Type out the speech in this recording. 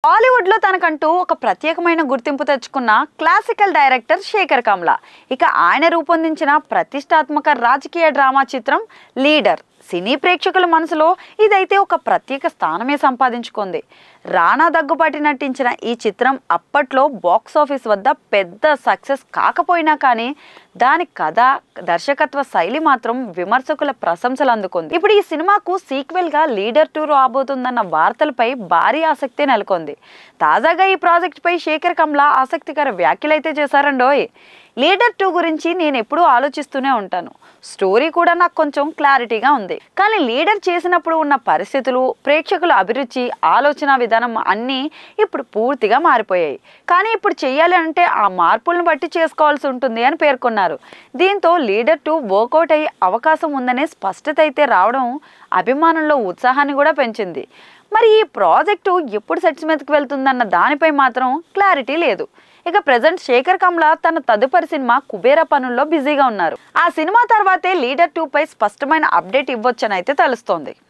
Hollywood లో తనకంటూ ఒక ప్రత్యేకమైన గుర్తింపు తెచ్చుకున్న క్లాసికల్ డైరెక్టర్ శేఖర్ కమ్లా. ఇక ఆయన రూపొందించిన ప్రతిష్టాత్మక రాజకీయ డ్రామా చిత్రం లీడర్ సినీ ప్రేక్షకుల మనసులో ఇదైతే ఒక ప్రత్యేక స్థానమే సంపాదించుకుంది. రానా దగ్గుబాటి నటించిన ఈ చిత్రం అప్పట్లో బాక్స్ ఆఫీస్ వద్ద పెద్ద సక్సెస్ కాకపోయినా కానీ దాని కథ, దర్శకత్వ శైలి మాత్రం విమర్శకుల ప్రశంసలు అందుకుంది. ఇప్పుడు ఈ సినిమాకు సీక్వెల్ గా లీడర్ 2 రాబోతుందన్న వార్తలపై భారీ ఆసక్తి నెలకొంది. తాజాగా ఈ ప్రాజెక్ట్ పై శేఖర్ కమ్లా ఆసక్తికర వ్యాఖ్యలైతే చేశారండోయ్. లీడర్ 2 గురించి నేను ఎప్పుడూ ఆలోచిస్తూనే ఉంటాను. స్టోరీ కూడా నాకు కొంచెం క్లారిటీగా ఉంది, కానీ లీడర్ చేసినప్పుడు ఉన్న పరిస్థితులు, ప్రేక్షకుల అభిరుచి, ఆలోచన విధానం అన్నీ ఇప్పుడు పూర్తిగా మారిపోయాయి. కానీ ఇప్పుడు చెయ్యాలి అంటే ఆ మార్పులను బట్టి చేసుకోవాల్సి ఉంటుంది అని పేర్కొన్నారు. దీంతో లీడర్ 2 వర్కౌట్ అయ్యే అవకాశం ఉందనే స్పష్టత అయితే రావడం అభిమానుల్లో ఉత్సాహాన్ని కూడా పెంచింది. మరి ఈ ప్రాజెక్టు ఎప్పుడు సెట్స్ మీదకి వెళ్తుందన్న దానిపై మాత్రం క్లారిటీ లేదు. ఇక ప్రెజెంట్ శేఖర్ కమ్లా తన తదుపరి సినిమా కుబేరా పనుల్లో బిజీగా ఉన్నారు. ఆ సినిమా తర్వాతే లీడర్ 2 పై స్పష్టమైన అప్డేట్ ఇవ్వొచ్చనైతే తెలుస్తోంది.